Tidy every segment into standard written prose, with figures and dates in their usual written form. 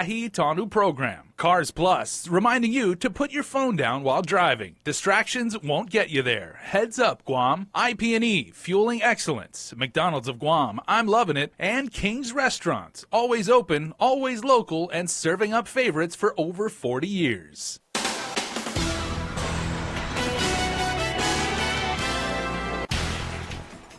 Tonu program. Cars Plus, reminding you to put your phone down while driving. Distractions won't get you there. Heads up, Guam. IP&E, fueling excellence. McDonald's of Guam, I'm loving it. And King's Restaurants, always open, always local, and serving up favorites for over 40 years.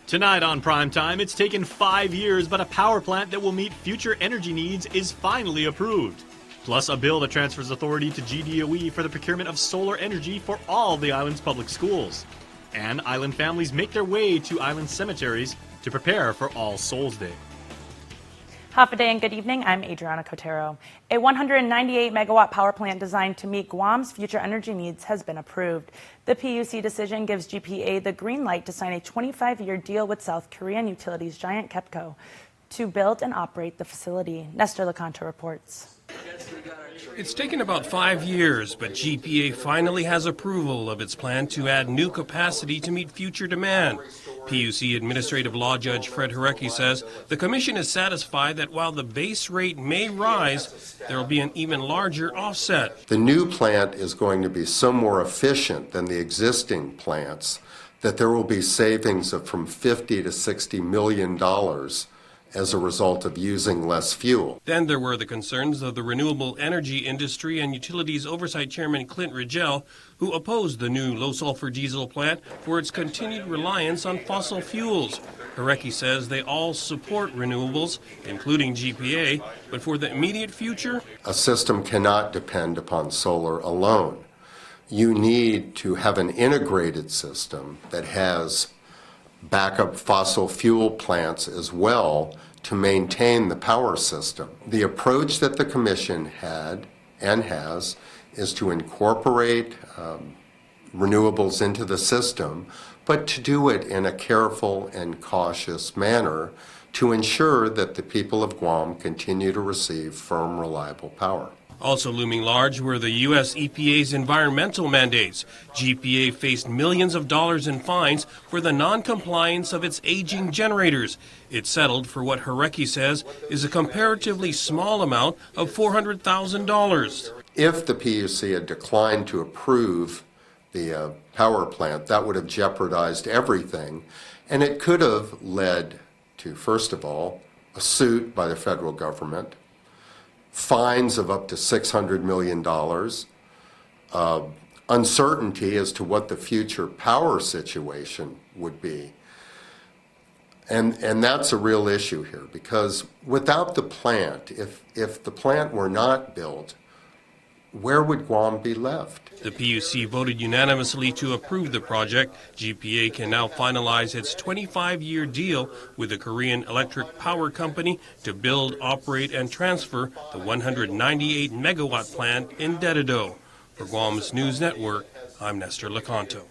Tonight on Primetime, it's taken 5 years, but a power plant that will meet future energy needs is finally approved. Plus, a bill that transfers authority to GDOE for the procurement of solar energy for all the island's public schools. And island families make their way to island cemeteries to prepare for All Souls Day. Half a day and good evening. I'm Adriana Cotero. A 198-megawatt power plant designed to meet Guam's future energy needs has been approved. The PUC decision gives GPA the green light to sign a 25-year deal with South Korean utilities giant KEPCO to build and operate the facility. Nestor Lecanto reports. It's taken about 5 years, but GPA finally has approval of its plan to add new capacity to meet future demand. PUC Administrative Law Judge Fred Harecki says the commission is satisfied that while the base rate may rise, there will be an even larger offset. The new plant is going to be so more efficient than the existing plants that there will be savings of from $50 to $60 million as a result of using less fuel. Then there were the concerns of the renewable energy industry and utilities oversight chairman Clint Rigel, who opposed the new low-sulfur diesel plant for its continued reliance on fossil fuels. Harecki says they all support renewables, including GPA, but for the immediate future, a system cannot depend upon solar alone. You need to have an integrated system that has backup fossil fuel plants as well to maintain the power system. The approach that the Commission had and has is to incorporate renewables into the system, but to do it in a careful and cautious manner to ensure that the people of Guam continue to receive firm, reliable power. Also looming large were the U.S. EPA's environmental mandates. GPA faced millions of dollars in fines for the non-compliance of its aging generators. It settled for what Harecki says is a comparatively small amount of $400,000. If the PUC had declined to approve the power plant, that would have jeopardized everything, and it could have led to, first of all, a suit by the federal government, fines of up to $600 million, uncertainty as to what the future power situation would be. And that's a real issue here, because without the plant, if the plant were not built, where would Guam be left? The PUC voted unanimously to approve the project. GPA can now finalize its 25-year deal with the Korean Electric Power Company to build, operate, and transfer the 198-megawatt plant in Dededo. For Guam's News Network, I'm Nestor Lecanto.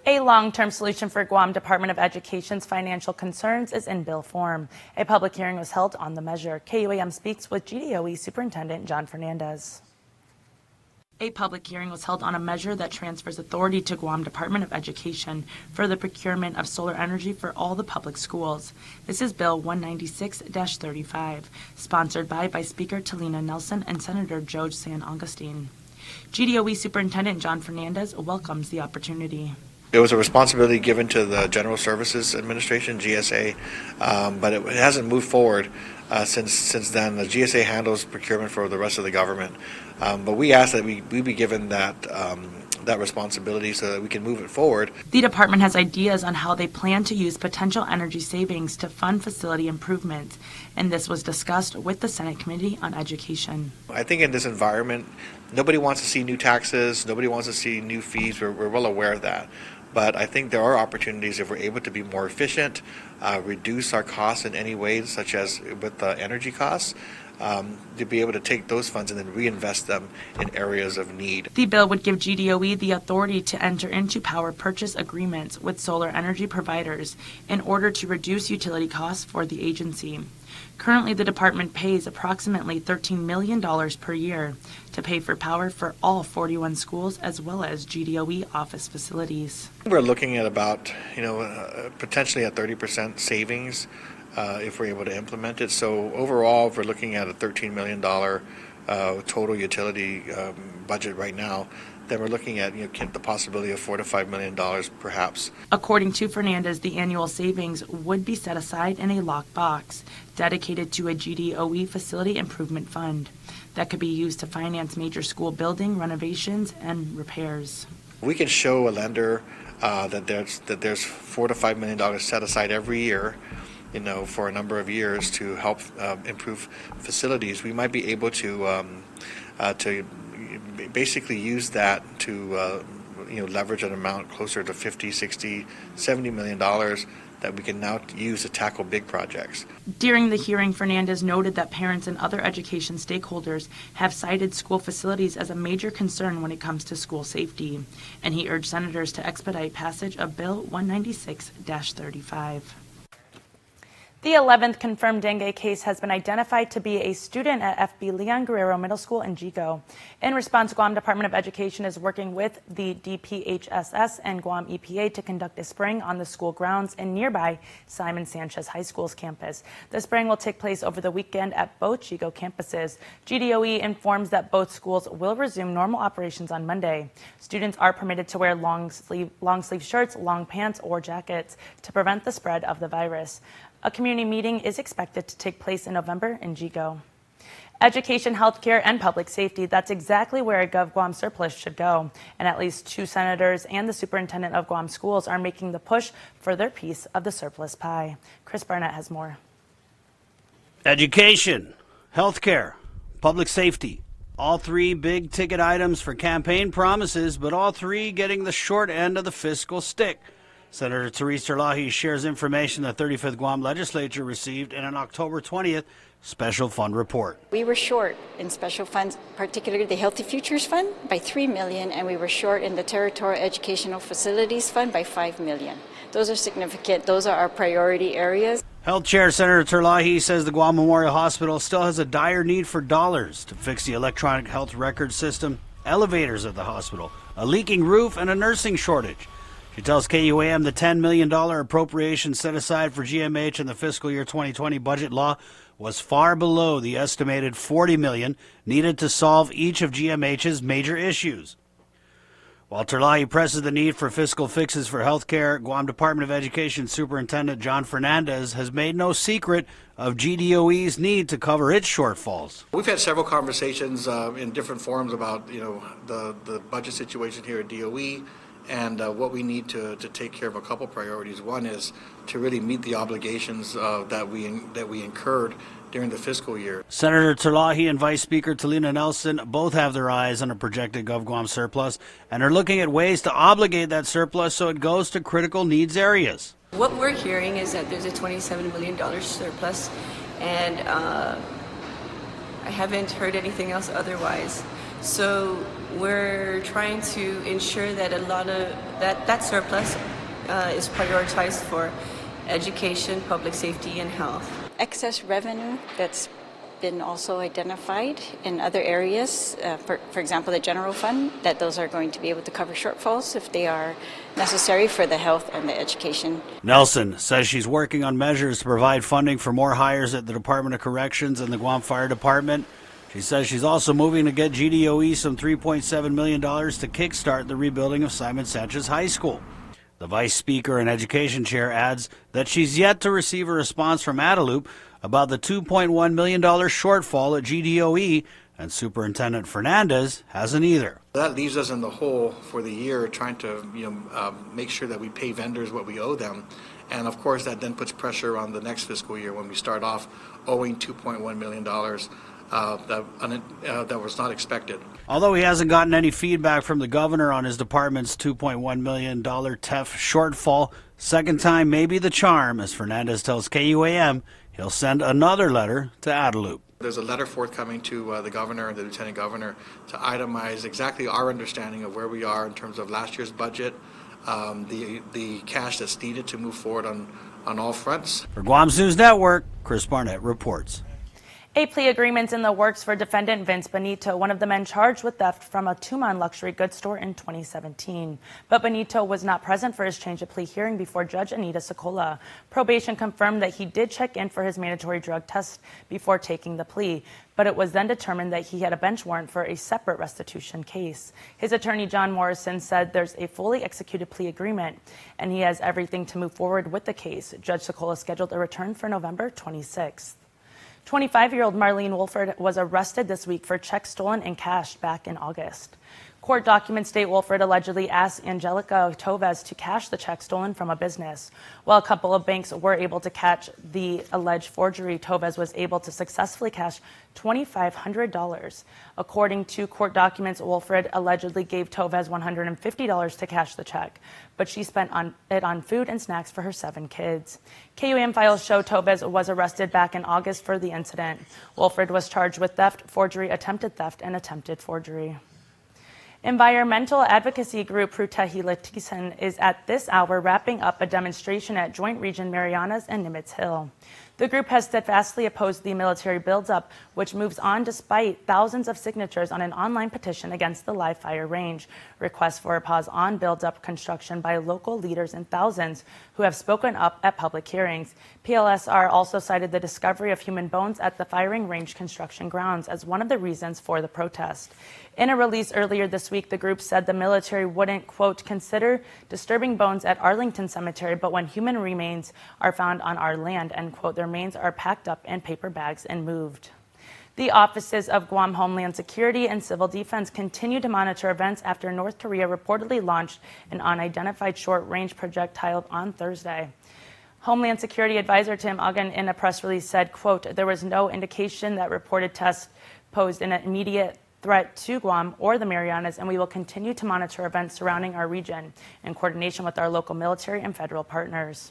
A long-term solution for Guam Department of Education's financial concerns is in bill form. A public hearing was held on the measure. KUAM speaks with GDOE Superintendent John Fernandez. A public hearing was held on a measure that transfers authority to Guam Department of Education for the procurement of solar energy for all the public schools. This is Bill 196-35, sponsored by Speaker Talina Nelson and Senator George San Augustine. GDOE Superintendent John Fernandez welcomes the opportunity. It was a responsibility given to the General Services Administration, GSA, but it hasn't moved forward since then. The GSA handles procurement for the rest of the government, but we ask that we be given that responsibility so that we can move it forward. The department has ideas on how they plan to use potential energy savings to fund facility improvements, and this was discussed with the Senate Committee on Education. I think in this environment, nobody wants to see new taxes, nobody wants to see new fees. We're well aware of that. But I think there are opportunities if we're able to be more efficient, reduce our costs in any way, such as with the energy costs, to be able to take those funds and then reinvest them in areas of need. The bill would give GDOE the authority to enter into power purchase agreements with solar energy providers in order to reduce utility costs for the agency. Currently, the department pays approximately $13 million per year to pay for power for all 41 schools as well as GDOE office facilities. We're looking at about, potentially a 30% savings if we're able to implement it. So overall, if we're looking at a $13 million total utility budget right now, then we're looking at the possibility of $4 to $5 million perhaps. According to Fernandez, the annual savings would be set aside in a locked box dedicated to a GDOE facility improvement fund that could be used to finance major school building renovations and repairs. We can show a lender that there's $4 to $5 million set aside every year, for a number of years to help improve facilities. We might be able to basically use that to leverage an amount closer to 50, 60, 70 million dollars that we can now use to tackle big projects. During the hearing, Fernandez noted that parents and other education stakeholders have cited school facilities as a major concern when it comes to school safety, and he urged senators to expedite passage of Bill 196-35. The 11th confirmed dengue case has been identified to be a student at FB Leon Guerrero Middle School in Jigo. In response, Guam Department of Education is working with the DPHSS and Guam EPA to conduct a spraying on the school grounds in nearby Simon Sanchez High School's campus. The spraying will take place over the weekend at both Jigo campuses. GDOE informs that both schools will resume normal operations on Monday. Students are permitted to wear long sleeve shirts, long pants, or jackets to prevent the spread of the virus. A community meeting is expected to take place in November in Jigo. Education, healthcare, and public safety, that's exactly where a GovGuam surplus should go. And at least 2 senators and the superintendent of Guam schools are making the push for their piece of the surplus pie. Chris Barnett has more. Education, healthcare, public safety. All 3 big ticket items for campaign promises, but all 3 getting the short end of the fiscal stick. Senator Therese Terlahi shares information the 35th Guam legislature received in an October 20th special fund report. We were short in special funds, particularly the Healthy Futures Fund by $3 million, and we were short in the Territorial Educational Facilities Fund by $5 million. Those are significant. Those are our priority areas. Health Chair Senator Terlahi says the Guam Memorial Hospital still has a dire need for dollars to fix the electronic health record system, elevators at the hospital, a leaking roof, and a nursing shortage. She tells KUAM the $10 million appropriation set aside for GMH in the fiscal year 2020 budget law was far below the estimated $40 million needed to solve each of GMH's major issues. While Terlahi presses the need for fiscal fixes for health care, Guam Department of Education Superintendent John Fernandez has made no secret of GDOE's need to cover its shortfalls. We've had several conversations in different forums about the budget situation here at DOE. And what we need to take care of a couple priorities. One is to really meet the obligations that we incurred during the fiscal year. Senator Terlahi and Vice Speaker Talina Nelson both have their eyes on a projected GovGuam surplus and are looking at ways to obligate that surplus so it goes to critical needs areas. What we're hearing is that there's a $27 million surplus, and I haven't heard anything else otherwise. So we're trying to ensure that a lot of that surplus is prioritized for education, public safety, and health. Excess revenue that's been also identified in other areas, for example, the general fund, that those are going to be able to cover shortfalls if they are necessary for the health and the education. Nelson says she's working on measures to provide funding for more hires at the Department of Corrections and the Guam Fire Department. She says she's also moving to get GDOE some $3.7 million to kickstart the rebuilding of Simon Sanchez High School. The Vice Speaker and Education Chair adds that she's yet to receive a response from Adaloop about the $2.1 million shortfall at GDOE, and Superintendent Fernandez hasn't either. That leaves us in the hole for the year, trying to make sure that we pay vendors what we owe them. And of course, that then puts pressure on the next fiscal year when we start off owing $2.1 million. That was not expected. Although he hasn't gotten any feedback from the governor on his department's $2.1 million TEF shortfall, second time may be the charm, as Fernandez tells KUAM he'll send another letter to Adaloop. There's a letter forthcoming to the governor and the lieutenant governor to itemize exactly our understanding of where we are in terms of last year's budget, the cash that's needed to move forward on all fronts. For Guam's News Network, Chris Barnett reports. A plea agreement's in the works for defendant Vince Benito, one of the men charged with theft from a Tucumán luxury goods store in 2017. But Benito was not present for his change of plea hearing before Judge Anita Socola. Probation confirmed that he did check in for his mandatory drug test before taking the plea, but it was then determined that he had a bench warrant for a separate restitution case. His attorney, John Morrison, said there's a fully executed plea agreement, and he has everything to move forward with the case. Judge Socola scheduled a return for November 26th. 25-year-old Marlene Wolford was arrested this week for checks stolen and cashed back in August. Court documents state Wolford allegedly asked Angelica Tovez to cash the check stolen from a business. While a couple of banks were able to catch the alleged forgery, Tovez was able to successfully cash $2,500. According to court documents, Wolford allegedly gave Tovez $150 to cash the check, but she spent it on food and snacks for her 7 kids. KUAM files show Tovez was arrested back in August for the incident. Wolford was charged with theft, forgery, attempted theft, and attempted forgery. Environmental advocacy group Prutehi Latisan is at this hour wrapping up a demonstration at Joint Region Marianas and Nimitz Hill. The group has steadfastly opposed the military buildup, which moves on despite thousands of signatures on an online petition against the live fire range. Requests for a pause on buildup construction by local leaders and thousands who have spoken up at public hearings. PLSR also cited the discovery of human bones at the firing range construction grounds as one of the reasons for the protest. In a release earlier this week, the group said the military wouldn't, quote, consider disturbing bones at Arlington Cemetery, but when human remains are found on our land, end quote, the remains are packed up in paper bags and moved. The offices of Guam Homeland Security and Civil Defense continue to monitor events after North Korea reportedly launched an unidentified short-range projectile on Thursday. Homeland Security Advisor Tim Uggan in a press release said, quote, there was no indication that reported tests posed an immediate threat to Guam or the Marianas, and we will continue to monitor events surrounding our region in coordination with our local military and federal partners.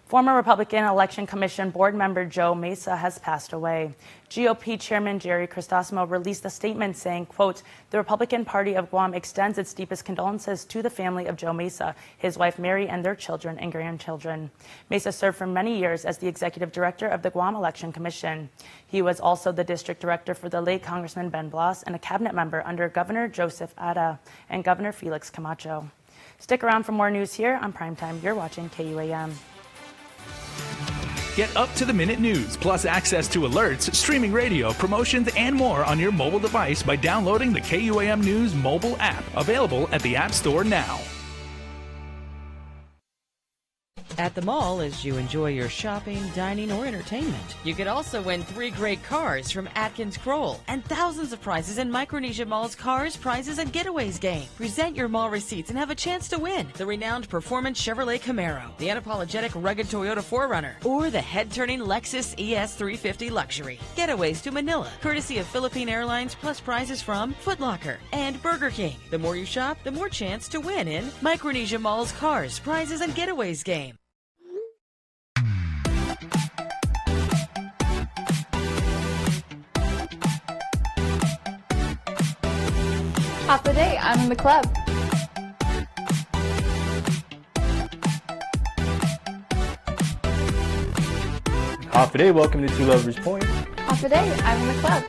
Former Republican Election Commission board member Joe Mesa has passed away. GOP Chairman Jerry Crisosimo released a statement saying, quote, the Republican Party of Guam extends its deepest condolences to the family of Joe Mesa, his wife Mary, and their children and grandchildren. Mesa served for many years as the executive director of the Guam Election Commission. He was also the district director for the late Congressman Ben Blas and a cabinet member under Governor Joseph Ada and Governor Felix Camacho. Stick around for more news here on Primetime. You're watching KUAM. Get up-to-the-minute news, plus access to alerts, streaming radio, promotions, and more on your mobile device by downloading the KUAM News mobile app, available at the App Store now. At the mall, as you enjoy your shopping, dining, or entertainment, you could also win 3 great cars from Atkins Kroll and thousands of prizes in Micronesia Mall's Cars, Prizes, and Getaways game. Present your mall receipts and have a chance to win the renowned performance Chevrolet Camaro, the unapologetic rugged Toyota 4Runner, or the head-turning Lexus ES350 Luxury. Getaways to Manila, courtesy of Philippine Airlines, plus prizes from Foot Locker and Burger King. The more you shop, the more chance to win in Micronesia Mall's Cars, Prizes, and Getaways game. Half the day, I'm in the club. Half a day, welcome to Two Lovers Point. Half the day, I'm in the club.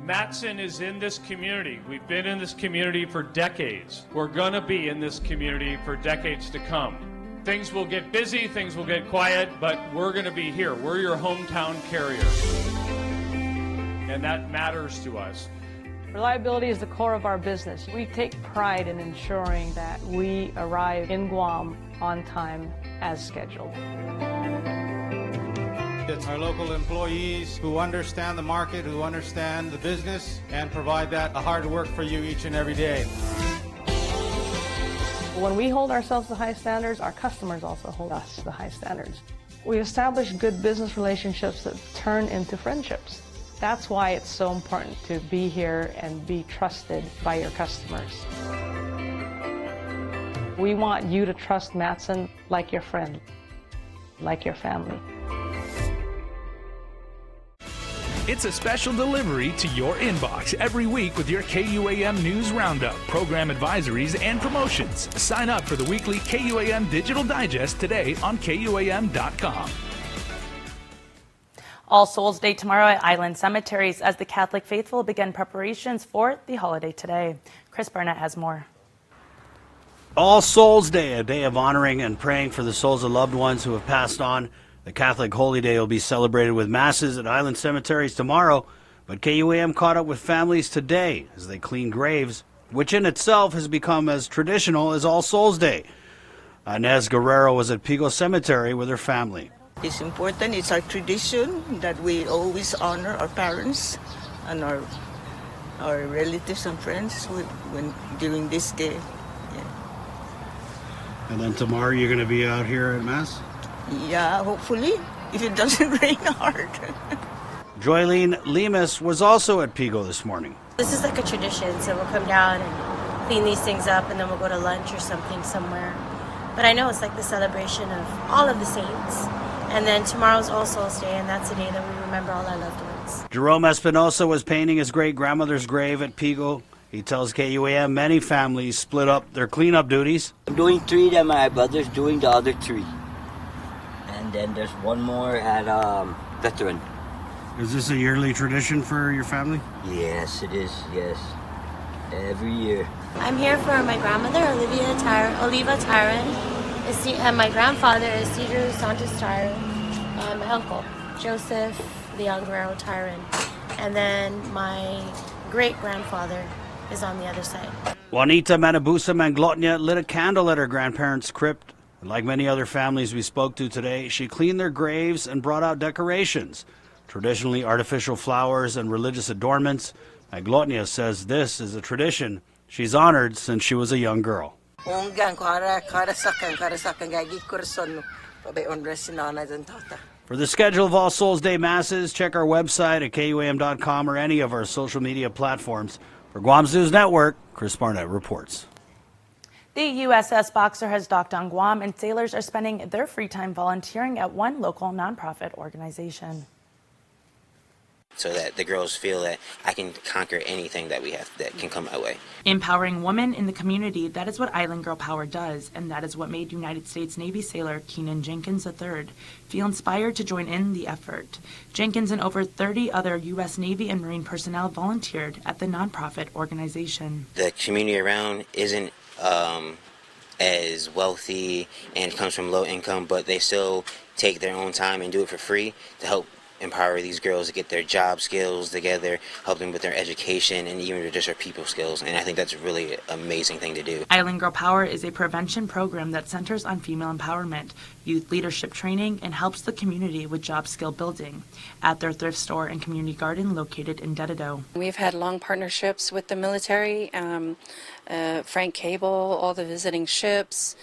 Matson is in this community. We've been in this community for decades. We're gonna be in this community for decades to come. Things will get busy, things will get quiet, but we're gonna be here. We're your hometown carrier. And that matters to us. Reliability is the core of our business. We take pride in ensuring that we arrive in Guam on time as scheduled. It's our local employees who understand the market, who understand the business, and provide that hard work for you each and every day. When we hold ourselves to high standards, our customers also hold us to high standards. We establish good business relationships that turn into friendships. That's why it's so important to be here and be trusted by your customers. We want you to trust Matson like your friend, like your family. It's a special delivery to your inbox every week with your KUAM News Roundup, program advisories, and promotions. Sign up for the weekly KUAM Digital Digest today on KUAM.com. All Souls Day tomorrow at Island Cemeteries as the Catholic faithful begin preparations for the holiday today. Chris Barnett has more. All Souls Day, a day of honoring and praying for the souls of loved ones who have passed on. The Catholic Holy Day will be celebrated with masses at Island Cemeteries tomorrow, but KUAM caught up with families today as they clean graves, which in itself has become as traditional as All Souls Day. Inez Guerrero was at Pigo Cemetery with her family. It's important. It's our tradition that we always honor our parents and our relatives and friends during this day. Yeah. And then tomorrow you're going to be out here at Mass? Yeah, hopefully, if it doesn't rain hard. Joylene Lemus was also at Pigo this morning. This is like a tradition, so we'll come down and clean these things up, and then we'll go to lunch or something somewhere. But I know it's like the celebration of all of the saints. And then tomorrow's All Souls Day, and that's the day that we remember all our loved ones. Jerome Espinosa was painting his great-grandmother's grave at Pigo. He tells KUAM many families split up their cleanup duties. I'm doing 3, then my brother's doing the other 3. And then there's one more at Veteran. Is this a yearly tradition for your family? Yes, it is, yes. Every year. I'm here for my grandmother, Oliva Tyron. And my grandfather is Cedro Santos Tyron. My uncle, Joseph Leon Guerrero Tyron. And then my great-grandfather is on the other side. Juanita Manabusa Manglotnia lit a candle at her grandparents' crypt. And like many other families we spoke to today, she cleaned their graves and brought out decorations, traditionally artificial flowers and religious adornments. Manglotnia says this is a tradition she's honored since she was a young girl. For the schedule of All Souls Day Masses, check our website at KUAM.com or any of our social media platforms. For Guam's News Network, Chris Barnett reports. The USS Boxer has docked on Guam, and sailors are spending their free time volunteering at one local nonprofit organization. So that the girls feel that I can conquer anything that we have that can come my way. Empowering women in the community, that is what Island Girl Power does, and that is what made United States Navy sailor Keenan Jenkins III feel inspired to join in the effort. Jenkins and over 30 other U.S. Navy and Marine personnel volunteered at the nonprofit organization. The community around isn't as wealthy and comes from low income, but they still take their own time and do it for free to help empower these girls to get their job skills together, help them with their education, and even just their people skills. And I think that's a really amazing thing to do. Island Girl Power is a prevention program that centers on female empowerment, youth leadership training, and helps the community with job skill building at their thrift store and community garden located in Dededo. We've had long partnerships with the military, Frank Cable, all the visiting ships,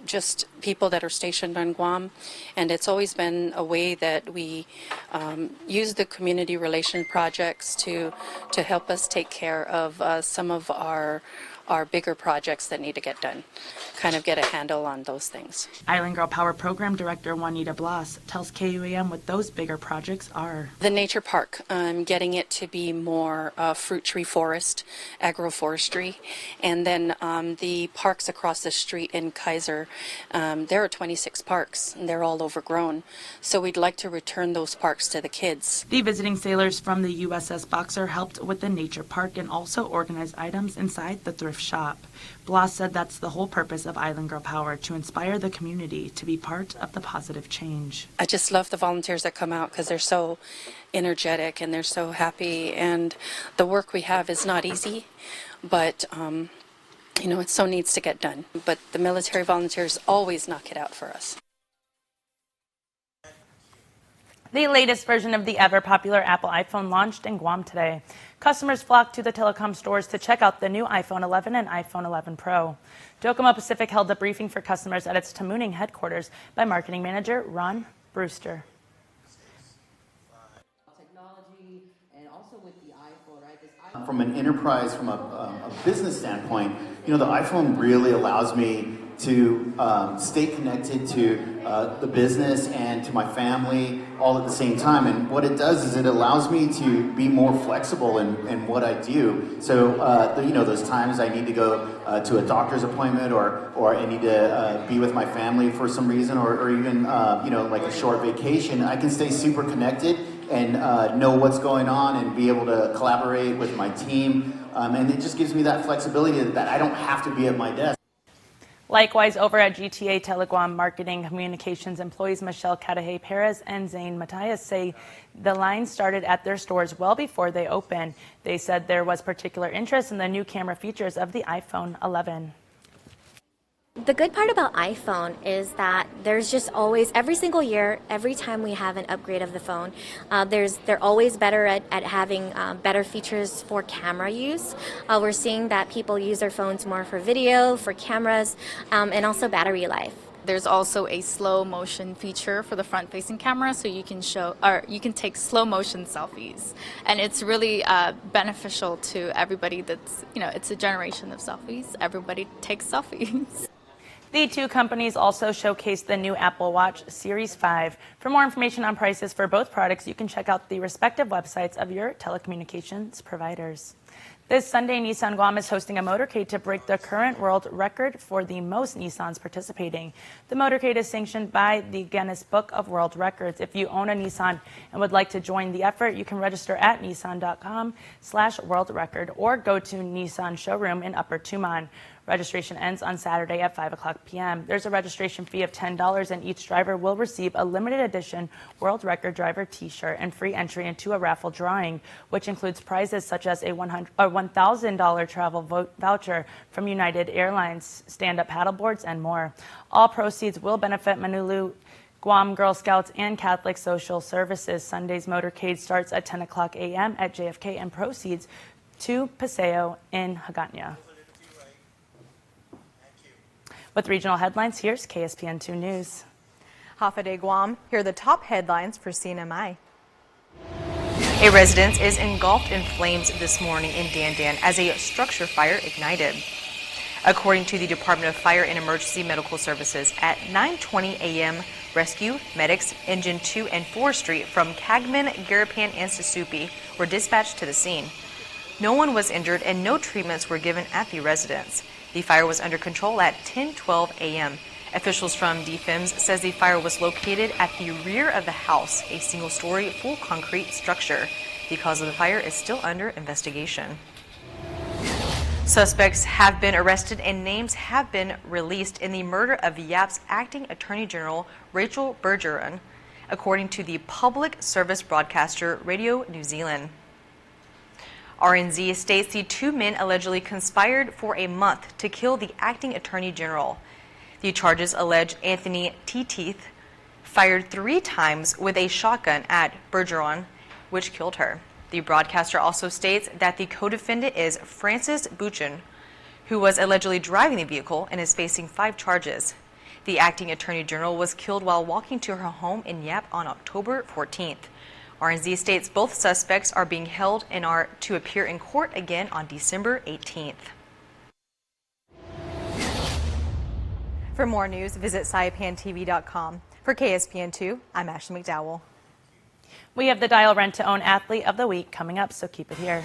just people that are stationed on Guam. And it's always been a way that we use the community relation projects to help us take care of some of our bigger projects that need to get done, kind of get a handle on those things. Island Girl Power Program Director Juanita Blas tells KUAM what those bigger projects are. The nature park, getting it to be more fruit tree forest, agroforestry, and then the parks across the street in Kaiser. There are 26 parks, and they're all overgrown, so we'd like to return those parks to the kids. The visiting sailors from the USS Boxer helped with the nature park and also organized items inside the thrift shop. Blas said that's the whole purpose of Island Girl Power, to inspire the community to be part of the positive change. I just love the volunteers that come out because they're so energetic and they're so happy, and the work we have is not easy, but it so needs to get done. But the military volunteers always knock it out for us. The latest version of the ever-popular Apple iPhone launched in Guam today. Customers flocked to the telecom stores to check out the new iPhone 11 and iPhone 11 Pro. Docomo Pacific held a briefing for customers at its Tamuning headquarters by marketing manager Ron Brewster. From an enterprise, from a business standpoint, the iPhone really allows me to stay connected to the business and to my family all at the same time. And what it does is it allows me to be more flexible in what I do. So, those times I need to go to a doctor's appointment or I need to be with my family for some reason or even, like a short vacation, I can stay super connected and know what's going on and be able to collaborate with my team. And it just gives me that flexibility that I don't have to be at my desk. Likewise, over at GTA Teleguam Marketing Communications, employees Michelle Cadahay Perez and Zane Matias say the line started at their stores well before they opened. They said there was particular interest in the new camera features of the iPhone 11. The good part about iPhone is that there's just always, every single year, every time we have an upgrade of the phone, they're always better at having better features for camera use. We're seeing that people use their phones more for video, for cameras, and also battery life. There's also a slow motion feature for the front facing camera, so you can take slow motion selfies, and it's really beneficial to everybody. It's a generation of selfies. Everybody takes selfies. The two companies also showcased the new Apple Watch Series 5. For more information on prices for both products, you can check out the respective websites of your telecommunications providers. This Sunday, Nissan Guam is hosting a motorcade to break the current world record for the most Nissans participating. The motorcade is sanctioned by the Guinness Book of World Records. If you own a Nissan and would like to join the effort, you can register at nissan.com/world record or go to Nissan showroom in Upper Tumon. Registration ends on Saturday at 5 o'clock p.m. There's a registration fee of $10, and each driver will receive a limited edition World Record Driver t-shirt and free entry into a raffle drawing, which includes prizes such as a $1,000 travel voucher from United Airlines, stand-up paddleboards, and more. All proceeds will benefit Manulu, Guam Girl Scouts, and Catholic Social Services. Sunday's motorcade starts at 10 o'clock a.m. at JFK and proceeds to Paseo in Hagåtña. With regional headlines, here's KSPN2 News. Hafa-Day Guam, here are the top headlines for CNMI. A residence is engulfed in flames this morning in Dan Dan as a structure fire ignited. According to the Department of Fire and Emergency Medical Services, at 9:20 a.m., rescue medics Engine 2 and 4 Street from Cagman, Garapan, and Susupi were dispatched to the scene. No one was injured and no treatments were given at the residence. The fire was under control at 10:12 a.m. Officials from DFIMS says the fire was located at the rear of the house, a single-story full concrete structure. The cause of the fire is still under investigation. Suspects have been arrested and names have been released in the murder of YAP's acting Attorney General Rachel Bergeron, according to the public service broadcaster Radio New Zealand. RNZ states the two men allegedly conspired for a month to kill the acting Attorney General. The charges allege Anthony Teeth fired 3 times with a shotgun at Bergeron, which killed her. The broadcaster also states that the co-defendant is Francis Buchan, who was allegedly driving the vehicle and is facing 5 charges. The acting Attorney General was killed while walking to her home in Yap on October 14th. RNZ states both suspects are being held and are to appear in court again on December 18th. For more news, visit SaipanTV.com. For KSPN2, I'm Ashley McDowell. We have the Dial Rent to Own Athlete of the Week coming up, so keep it here.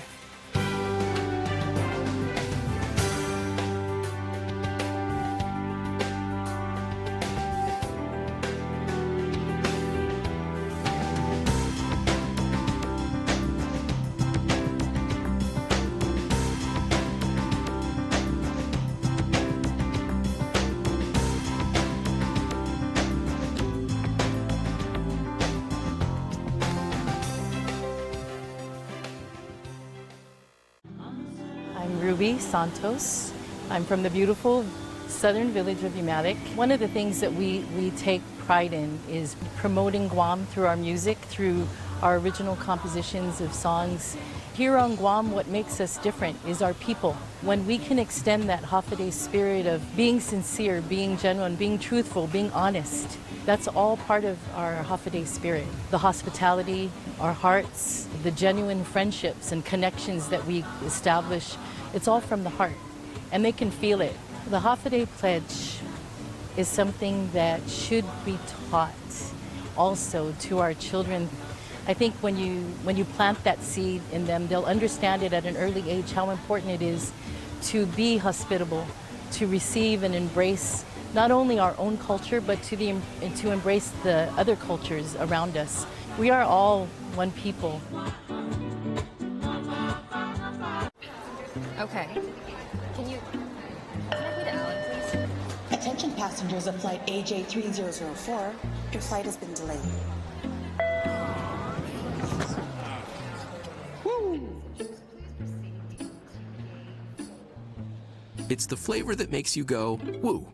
Ruby Santos. I'm from the beautiful southern village of Umatic. One of the things that we take pride in is promoting Guam through our music, through our original compositions of songs. Here on Guam, what makes us different is our people. When we can extend that Hafa-Day spirit of being sincere, being genuine, being truthful, being honest, that's all part of our Hafa-Day spirit. The hospitality, our hearts, the genuine friendships and connections that we establish, it's all from the heart, and they can feel it. The Hafa-Day pledge is something that should be taught also to our children. I think when you plant that seed in them, they'll understand it at an early age how important it is to be hospitable, to receive and embrace not only our own culture, but to embrace the other cultures around us. We are all one people. Okay. Can I be the Alan, please? Attention passengers of flight AJ3004, your flight has been delayed. It's the flavor that makes you go, woo.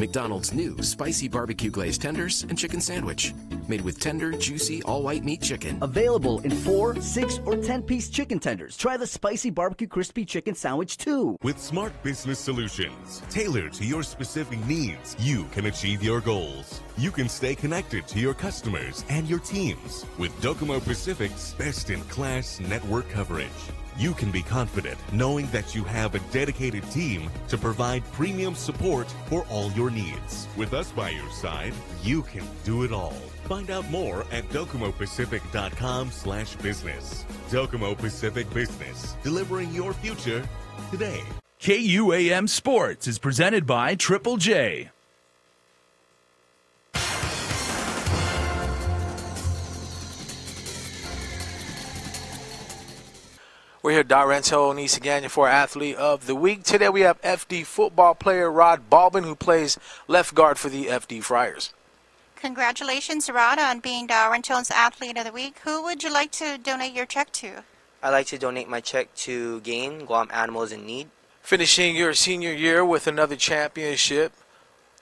McDonald's new spicy barbecue glazed tenders and chicken sandwich. Made with tender, juicy, all-white meat chicken. Available in 4, 6, or 10-piece chicken tenders. Try the spicy barbecue crispy chicken sandwich too. With smart business solutions tailored to your specific needs, you can achieve your goals. You can stay connected to your customers and your teams with Docomo Pacific's best-in-class network coverage. You can be confident knowing that you have a dedicated team to provide premium support for all your needs. With us by your side, you can do it all. Find out more at DocomoPacific.com/business. Docomo Pacific Business, delivering your future today. KUAM Sports is presented by Triple J. We're here, Darrento Nissan for Athlete of the Week. Today we have FD football player Rod Balbin, who plays left guard for the FD Friars. Congratulations, Rod, on being Darrento's Athlete of the Week. Who would you like to donate your check to? I'd like to donate my check to GAIN, Guam Animals in Need. Finishing your senior year with another championship.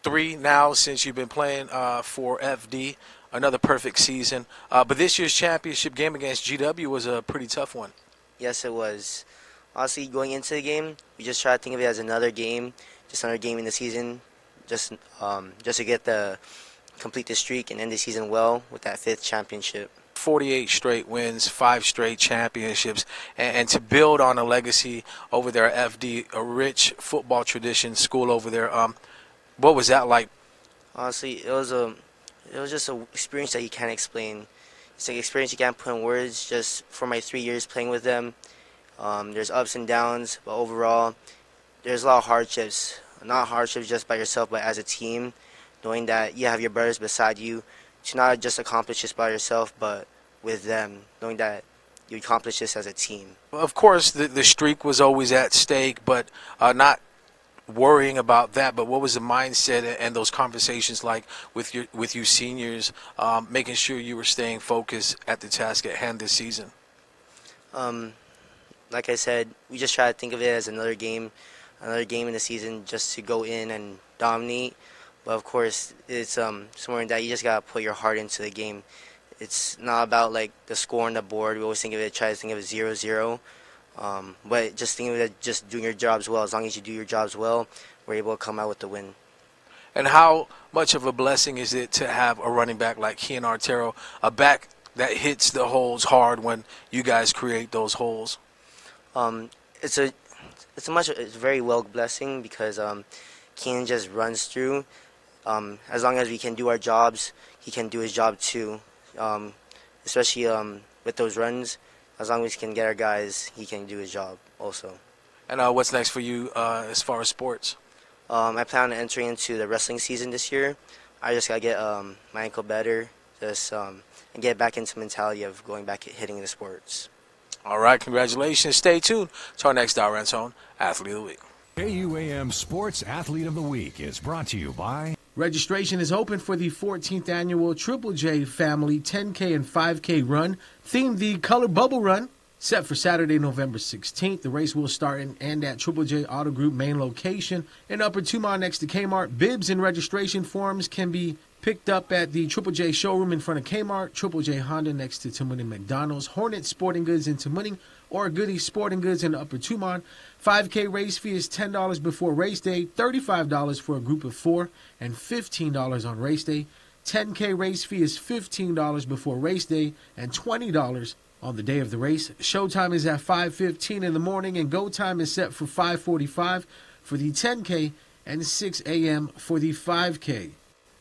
3 now since you've been playing for FD. Another perfect season. But this year's championship game against GW was a pretty tough one. Yes, it was. Honestly, going into the game, we just try to think of it as another game, just another game in the season, just to complete the streak and end the season well with that 5th championship. 48 straight wins, 5 straight championships, and to build on a legacy over there at FD, a rich football tradition school over there. What was that like? Honestly, it was just an experience that you can't explain. It's like an experience you can't put in words. Just for my 3 years playing with them, there's ups and downs, but overall, there's a lot of hardships. Not hardships just by yourself, but as a team, knowing that you have your brothers beside you to not just accomplish this by yourself, but with them, knowing that you accomplish this as a team. Of course, the streak was always at stake, but not worrying about that. But what was the mindset and those conversations like with you seniors, making sure you were staying focused at the task at hand this season? Like I said, we just try to think of it as another game in the season, just to go in and dominate. But of course, it's somewhere in that you just gotta put your heart into the game. It's not about like the score on the board. We always try to think of it 0-0. But just think of it just doing your jobs well. As long as you do your jobs well, we're able to come out with the win. And how much of a blessing is it to have a running back like Kian Artero, a back that hits the holes hard when you guys create those holes? It's a very well blessing because Kian just runs through. As long as we can do our jobs, he can do his job too. Especially with those runs. As long as we can get our guys, he can do his job also. And what's next for you as far as sports? I plan on entering into the wrestling season this year. I just got to get my ankle better and get back into the mentality of going back and hitting the sports. All right, congratulations. Stay tuned to our next Darrento Athlete of the Week. KUAM Sports Athlete of the Week is brought to you by... Registration is open for the 14th annual Triple J Family 10K and 5K run, themed the Color Bubble Run, set for Saturday, November 16th. The race will start and end at Triple J Auto Group main location in Upper Tumon next to Kmart. Bibs and registration forms can be picked up at the Triple J showroom in front of Kmart, Triple J Honda next to Tamuning McDonald's, Hornet Sporting Goods in Tamuning, or Goody Sporting Goods in Upper Tumon. 5K race fee is $10 before race day, $35 for a group of 4, and $15 on race day. 10K race fee is $15 before race day and $20 on the day of the race. Showtime is at 5:15 in the morning and go time is set for 5:45. For the 10K, and 6 a.m. for the 5K.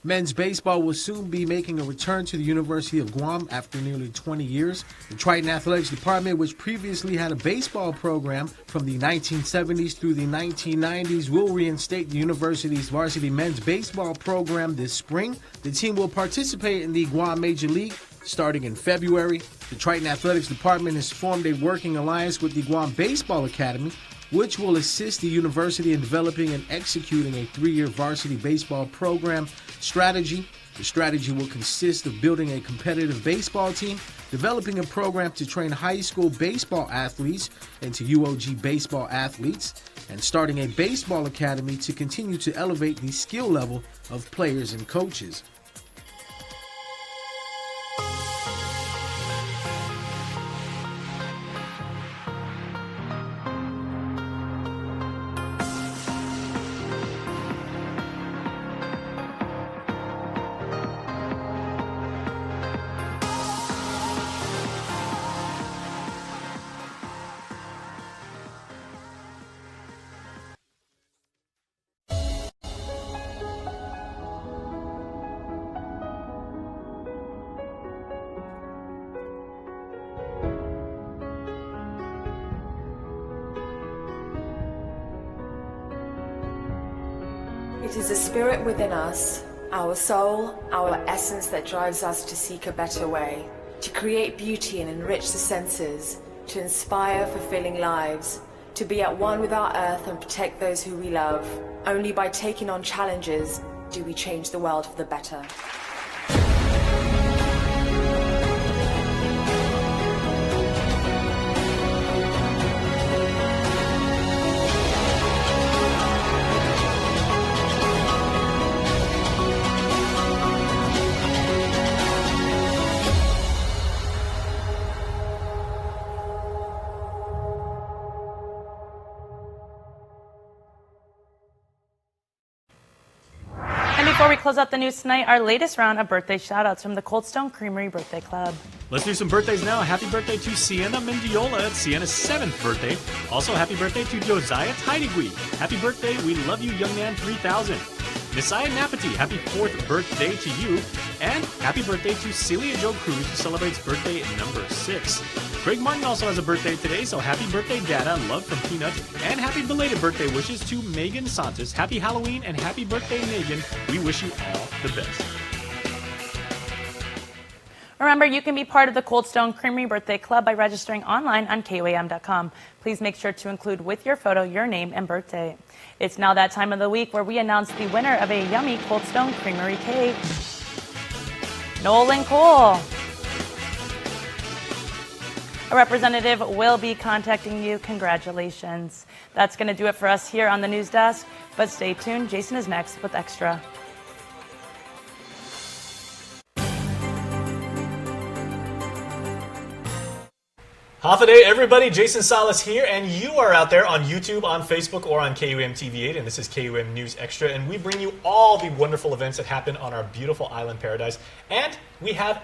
Men's baseball will soon be making a return to the University of Guam after nearly 20 years. The Triton Athletics Department, which previously had a baseball program from the 1970s through the 1990s, will reinstate the university's varsity men's baseball program this spring. The team will participate in the Guam Major League starting in February. The Triton Athletics Department has formed a working alliance with the Guam Baseball Academy, which will assist the university in developing and executing a 3-year varsity baseball program strategy. The strategy will consist of building a competitive baseball team, developing a program to train high school baseball athletes into UOG baseball athletes, and starting a baseball academy to continue to elevate the skill level of players and coaches. It is the spirit within us, our soul, our essence that drives us to seek a better way, to create beauty and enrich the senses, to inspire fulfilling lives, to be at one with our earth and protect those who we love. Only by taking on challenges do we change the world for the better. Before we close out the news tonight, our latest round of birthday shout-outs from the Cold Stone Creamery Birthday Club. Let's do some birthdays now. Happy birthday to Sienna Mendiola. It's Sienna's 7th birthday. Also, happy birthday to Josiah Tidegui. Happy birthday, we love you, young man 3000. Messiah Napati, happy 4th birthday to you. And happy birthday to Celia Jo Cruz, who celebrates birthday number 6. Craig Martin also has a birthday today, so happy birthday, Dada. Love from Peanut. And happy belated birthday wishes to Megan Santos. Happy Halloween and happy birthday, Megan. We wish you all the best. Remember, you can be part of the Cold Stone Creamery Birthday Club by registering online on KUAM.com. Please make sure to include with your photo your name and birthday. It's now that time of the week where we announce the winner of a yummy Cold Stone Creamery cake. Nolan Cole. A representative will be contacting you. Congratulations. That's going to do it for us here on the news desk, but stay tuned. Jason is next with Extra. Half a day, everybody. Jason Salas here, and you are out there on YouTube, on Facebook, or on KUM TV8, and this is KUM News Extra, and we bring you all the wonderful events that happen on our beautiful island paradise. And we have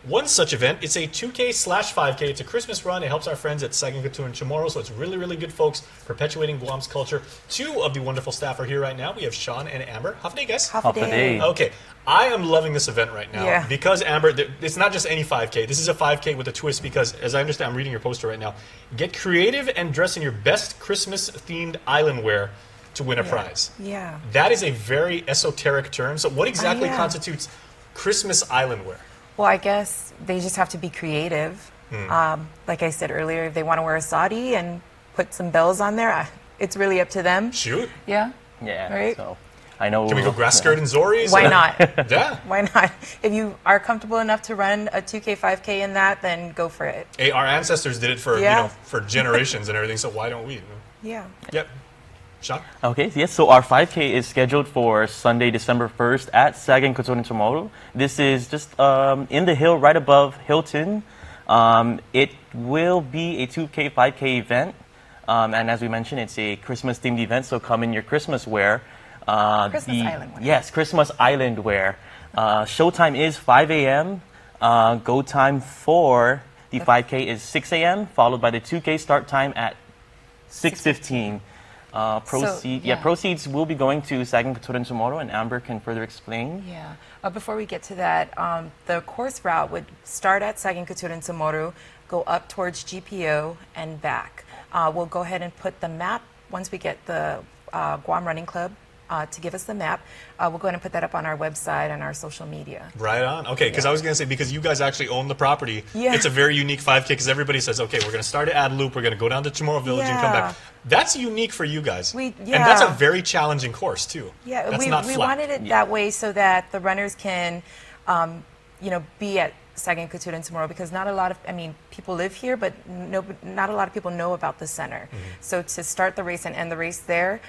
one such event. It's a 2K/5K. It's a Christmas run. It helps our friends at Sagan Couture and Chamorro, so it's really, really good folks perpetuating Guam's culture. Two of the wonderful staff are here right now. We have Sean and Amber. Half a day, guys. Half a day. Okay. I am loving this event right now because, Amber, it's not just any 5K. This is a 5K with a twist because, as I understand, I'm reading your poster right now. Get creative and dress in your best Christmas-themed island wear to win a prize. Yeah. That is a very esoteric term. So what exactly constitutes Christmas island wear? Well, I guess they just have to be creative. Like I said earlier, if they want to wear a sari and put some bells on there, it's really up to them. Shoot. Yeah. Yeah. Right? So. I know. Can we go grass skirt and Zoris? Why not? Yeah. Why not? If you are comfortable enough to run a 2K, 5K in that, then go for it. Hey, our ancestors did it for for generations and everything. So why don't we? Yeah. Yep. Sean? Okay, yes, so our 5K is scheduled for Sunday, December 1st at Sagan Couture and Chamorro. This is just in the hill right above Hilton. It will be a 2K, 5K event. And as we mentioned, it's a Christmas-themed event, so come in your Christmas wear. Christmas island wear. Yes, Christmas island wear. Showtime is 5 a.m. Go time for the 5K is 6 a.m., followed by the 2K start time at 6:15. Proceeds will be going to Sagan Katoran tomorrow, and Amber can further explain. Yeah. Before we get to that, the course route would start at Sagan Katoran tomorrow, go up towards GPO and back. We'll go ahead and put the map once we get the Guam Running Club to give us the map. We'll go ahead and put that up on our website and our social media. Right on. Okay, because I was going to say, because you guys actually own the property, it's a very unique 5K, because everybody says, okay, we're going to start at Loop, we're going to go down to Chamorro Village and come back. That's unique for you guys. And that's a very challenging course, too. Yeah, that's we wanted it that way so that the runners can, be at Sagan Katoran tomorrow, because not a lot of, people live here, but not a lot of people know about the center. So to start the race and end the race there,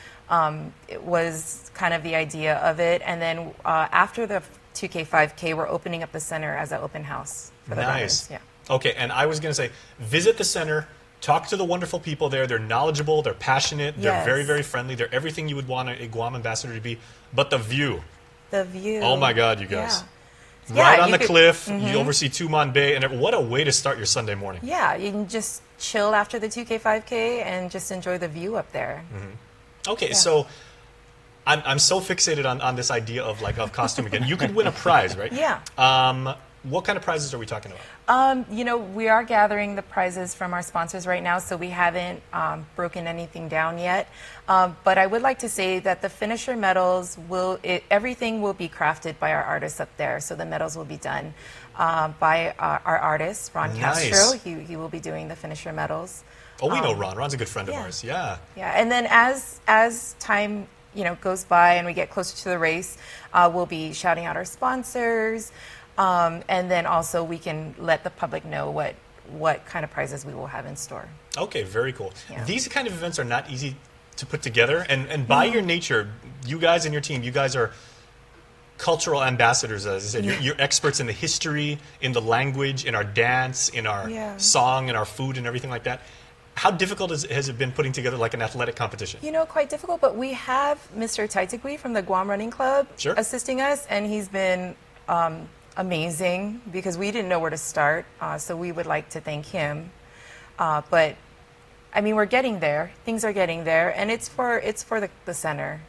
it was kind of the idea of it. And then after the 2K, 5K, we're opening up the center as an open house for the runners. Yeah. Okay, and I was going to say, visit the center, talk to the wonderful people there. They're knowledgeable, they're passionate, they're very, very friendly. They're everything you would want a Guam ambassador to be. But the view. The view. Oh my God, you guys. Right on the cliff, you oversee Tumon Bay, and what a way to start your Sunday morning. Yeah, you can just chill after the 2K, 5K and just enjoy the view up there. Okay, so I'm so fixated on this idea of costume again. You could win a prize, right? Yeah. What kind of prizes are we talking about? We are gathering the prizes from our sponsors right now, so we haven't broken anything down yet. But I would like to say that the finisher medals everything will be crafted by our artists up there. So the medals will be done by our artist, Ron Castro. He will be doing the finisher medals. Oh, we know Ron. Ron's a good friend of ours. Yeah. Yeah, and then as time goes by and we get closer to the race, we'll be shouting out our sponsors. And then also we can let the public know what kind of prizes we will have in store. Okay, very cool. Yeah. These kind of events are not easy to put together. And by your nature, you guys and your team, you guys are cultural ambassadors, as I said. You're experts in the history, in the language, in our dance, in our song, in our food and everything like that. How difficult has it been putting together an athletic competition? Quite difficult, but we have Mr. Taitigui from the Guam Running Club assisting us, and he's been amazing, because we didn't know where to start, so we would like to thank him. But we're getting there. Things are getting there, and it's for the center.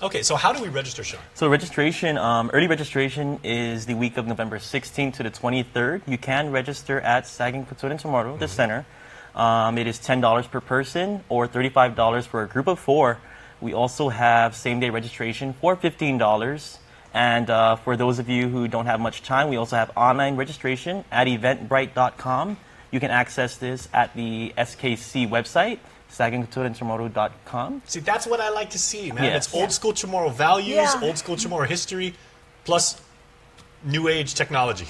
Okay, so how do we register, Sean? So registration, early registration is the week of November 16th to the 23rd. You can register at Sagan Katoran tomorrow, the center. It is $10 per person or $35 for a group of 4. We also have same-day registration for $15. And for those of you who don't have much time, we also have online registration at eventbrite.com. You can access this at the SKC website, saginkatorantomorrow.com. See, that's what I like to see, man. It's old school Chamorro values, old school Chamorro history, plus new age technology.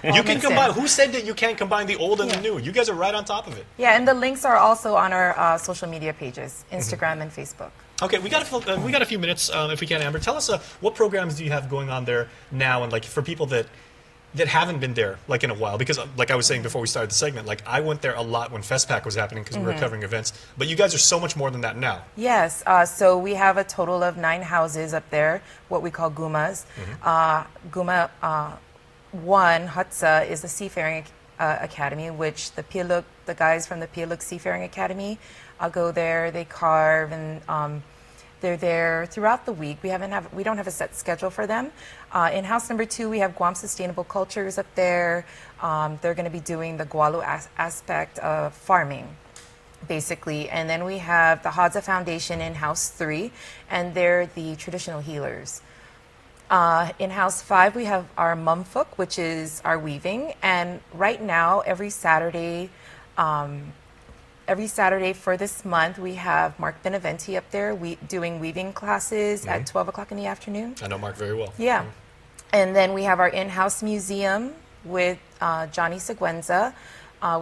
You can combine. Who said that you can't combine the old and the new? You guys are right on top of it. Yeah, and the links are also on our social media pages, Instagram and Facebook. Okay, we got a few minutes, if we can, Amber. Tell us what programs do you have going on there now, and for people that haven't been there in a while, because like I was saying before we started the segment, I went there a lot when FestPac was happening because we were covering events, but you guys are so much more than that now. Yes, so we have a total of 9 houses up there, what we call Gumas. Guma 1, Hutsa, is the Seafaring Academy, which the guys from the Pialuk Seafaring Academy go there, they carve, and they're there throughout the week. We don't have a set schedule for them. In house number 2, we have Guam Sustainable Cultures up there. They're going to be doing the Gualu aspect of farming, basically. And then we have the Hadza Foundation in house 3, and they're the traditional healers. In house 5, we have our Mumfuk, which is our weaving. And right now, every Saturday for this month, we have Mark Beneventi up there doing weaving classes at 12 o'clock in the afternoon. I know Mark very well. Yeah. And then we have our in-house museum with Johnny Seguenza.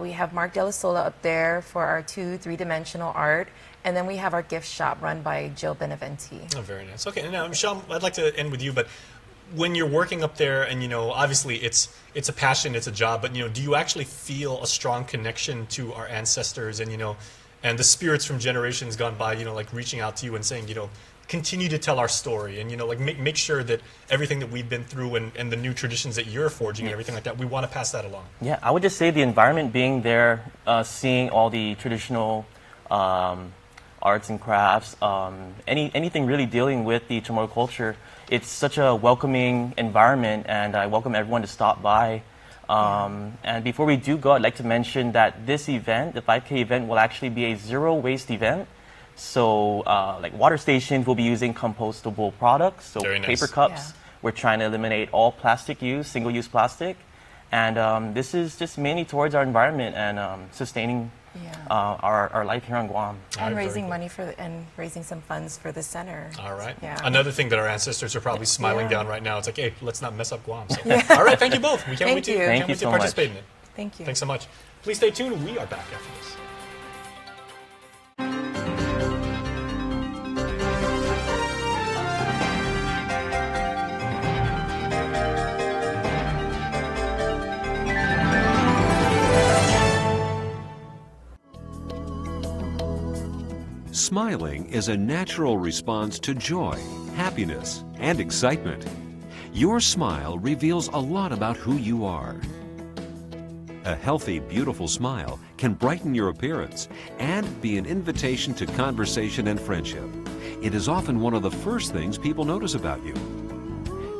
We have Mark De La Sola up there for our 3-dimensional art. And then we have our gift shop run by Jill Beneventi. Oh, very nice. Okay, now, Michelle, I'd like to end with you, but when you're working up there, and obviously it's a passion, it's a job, but do you actually feel a strong connection to our ancestors and and the spirits from generations gone by, reaching out to you and saying, continue to tell our story, and make sure that everything that we've been through and the new traditions that you're forging and everything like that, we want to pass that along. Yeah, I would just say the environment being there, seeing all the traditional arts and crafts, anything really dealing with the Chamorro culture. It's such a welcoming environment, and I welcome everyone to stop by. And before we do go, I'd like to mention that this event, the 5K event, will actually be a zero waste event. So like water stations will be using compostable products, so Very nice. paper cups. We're trying to eliminate all plastic use, single-use plastic. And this is just mainly towards our environment and sustaining our life here on Guam. And raising money and raising some funds for the center. All right. Yeah. Another thing that our ancestors are probably smiling down right now. It's like, hey, let's not mess up Guam. So. All right, thank you both. We can't wait to participate in it. Thank you. Thanks so much. Please stay tuned. We are back after this. Smiling is a natural response to joy, happiness, and excitement. Your smile reveals a lot about who you are. A healthy, beautiful smile can brighten your appearance and be an invitation to conversation and friendship. It is often one of the first things people notice about you.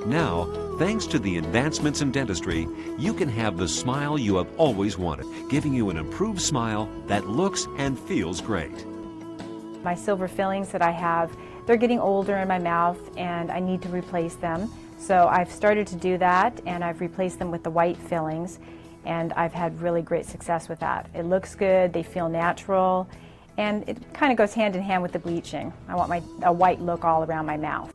Now, thanks to the advancements in dentistry, you can have the smile you have always wanted, giving you an improved smile that looks and feels great. My silver fillings that I have, they're getting older in my mouth and I need to replace them. So I've started to do that and I've replaced them with the white fillings and I've had really great success with that. It looks good, they feel natural, and it kind of goes hand in hand with the bleaching. I want a white look all around my mouth.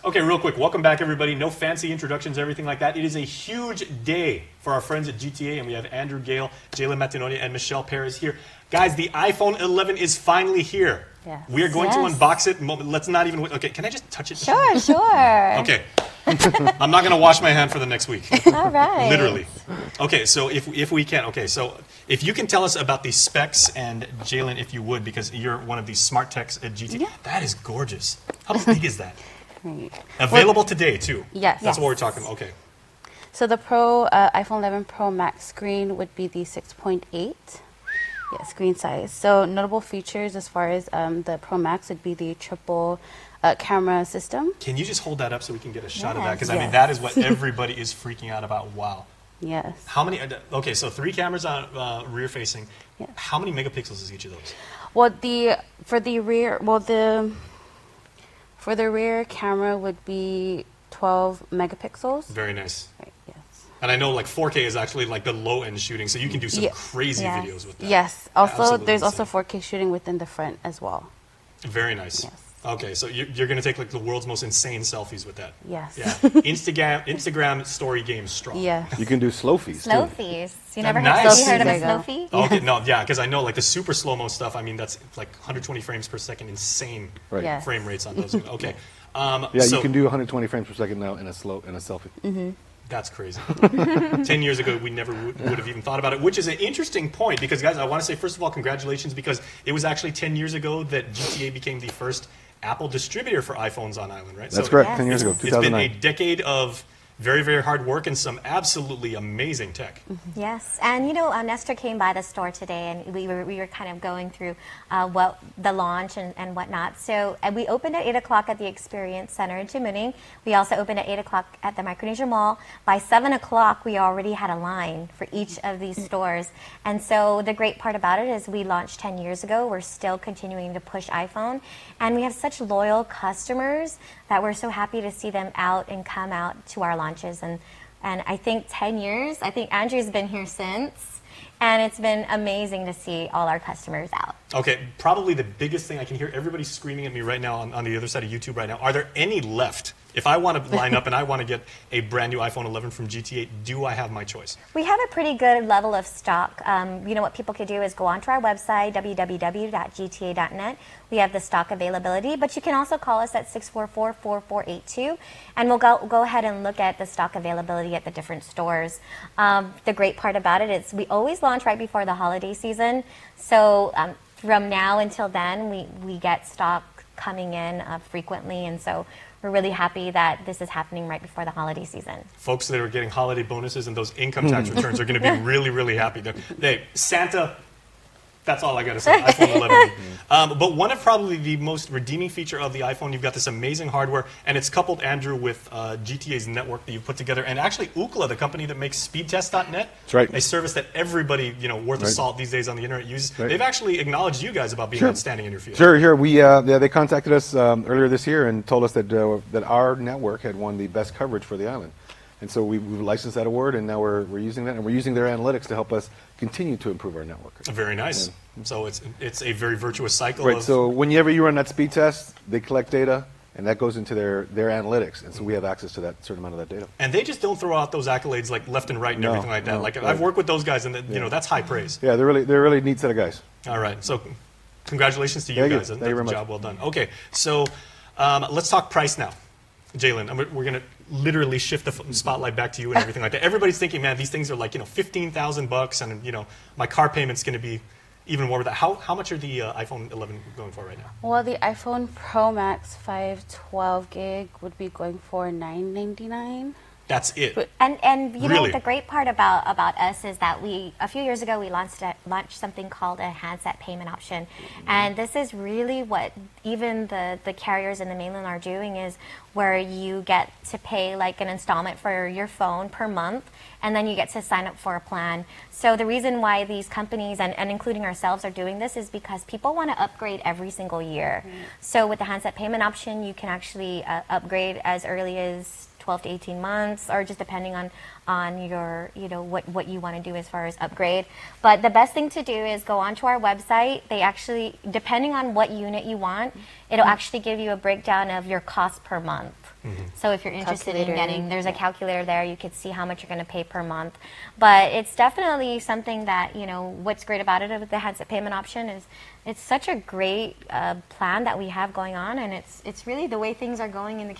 Okay, real quick, welcome back everybody. No fancy introductions or everything like that. It is a huge day for our friends at GTA, and we have Andrew Gale, Jalen Matinoni, and Michelle Perez here. Guys, the iPhone 11 is finally here. Yes. We are going to unbox it. Let's not even wait. Okay, can I just touch it? Sure, sure. Okay. I'm not going to wash my hand for the next week. All right. Literally. Okay, so if we can, okay, so if you can tell us about the specs, and Jalen, if you would, because you're one of these smart techs at GTA. Yeah. That is gorgeous. How big is that? Right. Available today, too. Yes. That's what we're talking about. Okay. So the iPhone 11 Pro Max screen would be the 6.8 screen size. So notable features as far as the Pro Max would be the triple camera system. Can you just hold that up so we can get a shot of that? Because, I mean, that is what everybody is freaking out about. Wow. Yes. How many? Okay, so 3 cameras on rear facing. Yes. How many megapixels is each of those? Well, for the rear camera would be 12 megapixels. Very nice. Right, yes. And I know like 4K is actually like the low end shooting, so you can do some crazy videos with that. Yes. Also, Absolutely there's insane. also 4K shooting within the front as well. Very nice. Yes. Okay, so you're going to take like the world's most insane selfies with that. Yes. Yeah. Instagram story game strong. Yeah. You can do slowfies too. Slowfies. You never Nice. heard of a slowfie? Okay, no, yeah, because I know like the super slow-mo stuff, I mean, that's like 120 frames per second, insane frame rates on those. Okay. Yeah, you can do 120 frames per second now in a selfie. Mm-hmm. That's crazy. 10 years ago, we never would have even thought about it, which is an interesting point because, guys, I want to say, first of all, congratulations because it was actually 10 years ago that GTA became the first Apple distributor for iPhones on island, right? That's correct, 10 years ago, 2009. It's been a decade of very, very hard work and some absolutely amazing tech. Yes, and you know, Nestor came by the store today, and we were kind of going through what the launch and whatnot. So we opened at 8 o'clock at the Experience Center in Tamuning. We also opened at 8 o'clock at the Micronesia Mall. By 7 o'clock, we already had a line for each of these stores. And so the great part about it is we launched 10 years ago. We're still continuing to push iPhone, and we have such loyal customers that we're so happy to see them out and come out to our launches. And I think 10 years, I think Andrew's been here since, and it's been amazing to see all our customers out. Okay, probably the biggest thing, I can hear everybody screaming at me right now on the other side of YouTube right now. Are there any left If I want to line up and I want to get a brand new iPhone 11 from GTA, do I have my choice? We have a pretty good level of stock. You know, what people could do is go onto our website, www.gta.net. We have the stock availability, but you can also call us at 644-4482, and we'll go ahead and look at the stock availability at the different stores. The great part about it is we always launch right before the holiday season, so from now until then, we get stock coming in frequently, and so we're really happy that this is happening right before the holiday season. Folks that are getting holiday bonuses and those income tax returns are going to be really, really happy. Santa, that's all I got to say. iPhone 11. But one of probably the most redeeming feature of the iPhone, you've got this amazing hardware, and it's coupled, Andrew, with GTA's network that you've put together, and actually Ookla, the company that makes speedtest.net, That's right. a service that everybody worth of salt these days on the internet uses. Right. They've actually acknowledged you guys about being outstanding in your field. Sure. We they contacted us earlier this year and told us that that our network had won the best coverage for the island. And so we've licensed that award, and now we're using that, and we're using their analytics to help us continue to improve our network. Very nice. Yeah. So it's a very virtuous cycle. Right. So whenever you run that speed test, they collect data, and that goes into their analytics, and so we have access to that certain amount of that data. And they just don't throw out those accolades like left and right and everything like that. I've worked with those guys, and that's high praise. Yeah, they're a really neat set of guys. All right. So congratulations to you guys. Thank you very much. Job well done. Okay. So let's talk price now. Jalen, we're going to literally shift the spotlight back to you and everything like that. Everybody's thinking, man, these things are like, $15,000, and my car payment's going to be even more with that. How much are the iPhone 11 going for right now? Well, the iPhone Pro Max 512 gig would be going for $999. That's it. And you know Really? what the great part about us is that a few years ago we launched something called a handset payment option, and this is really what even the carriers in the mainland are doing, is where you get to pay like an installment for your phone per month, and then you get to sign up for a plan. So the reason why these companies and including ourselves are doing this is because people want to upgrade every single year. So with the handset payment option, you can actually upgrade as early as 12 to 18 months, or just depending on your, what you want to do as far as upgrade. But the best thing to do is go onto our website. They actually, depending on what unit you want, it'll actually give you a breakdown of your cost per month. So if you're interested in getting, there's a calculator there, you could see how much you're going to pay per month. But it's definitely something that, what's great about it with the handset payment option is it's such a great plan that we have going on, and it's really the way things are going in the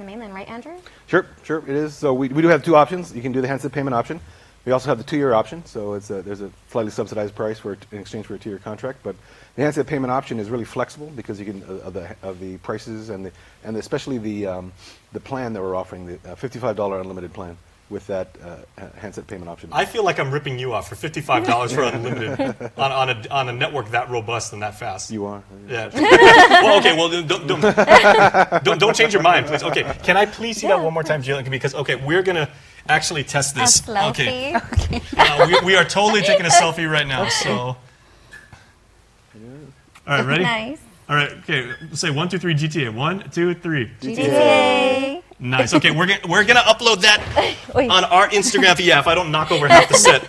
mainland, right, Andrew? Sure, it is. So we do have two options. You can do the handset payment option. We also have the 2-year option, so there's a slightly subsidized price in exchange for a 2-year contract. But the handset payment option is really flexible because you can of the prices and especially the plan that we're offering, the $55 unlimited plan with that handset payment option. I feel like I'm ripping you off for $55 for unlimited on a network that robust and that fast. You are. Yeah. Well, okay. Well, don't change your mind, please. Okay. Can I please see that one more time, Jalen? Because we're gonna actually test this. A selfie? Okay. We are totally taking a selfie right now. So. All right. Ready? Nice. All right. Okay. Say 1, 2, 3 GTA. 1, 2, 3 GTA. Nice. Okay, we're gonna upload that on our Instagram. Yeah, if I don't knock over half the set,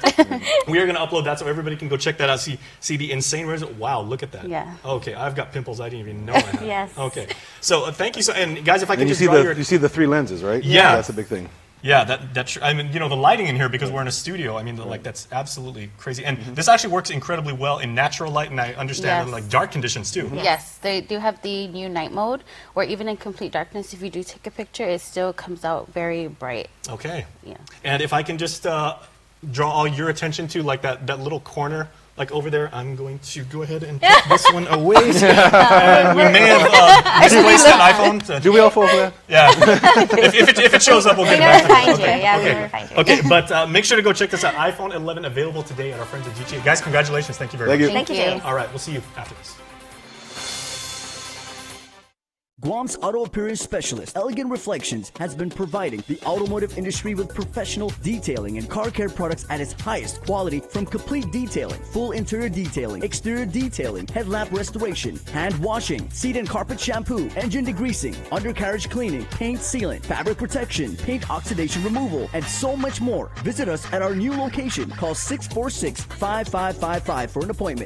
we are gonna upload that so everybody can go check that out. See the insane result. Wow, look at that. Yeah. Okay, I've got pimples I didn't even know I had. Yes. Okay. So thank you. And guys, if I can you just draw you see the 3 lenses, right? Yeah. That's a big thing. Yeah, that's. I mean, the lighting in here, because we're in a studio. I mean, that's absolutely crazy. And this actually works incredibly well in natural light, and I understand in dark conditions too. Yes, they do have the new night mode, where even in complete darkness, if you do take a picture, it still comes out very bright. Okay. Yeah. And if I can just draw all your attention to that little corner. Like over there, I'm going to go ahead and put this one away. And we may have misplaced that iPhone. Do we all fall for that? Yeah. if it shows up, we'll get it back. Find you. Yeah, we will find you. Okay, but make sure to go check this out. iPhone 11 available today at our friends at GTA. Guys, congratulations. Thank you very much. Thank you. All right, we'll see you after this. Guam's auto appearance specialist, Elegant Reflections, has been providing the automotive industry with professional detailing and car care products at its highest quality, from complete detailing, full interior detailing, exterior detailing, headlamp restoration, hand washing, seat and carpet shampoo, engine degreasing, undercarriage cleaning, paint sealant, fabric protection, paint oxidation removal, and so much more. Visit us at our new location. Call 646-5555 for an appointment.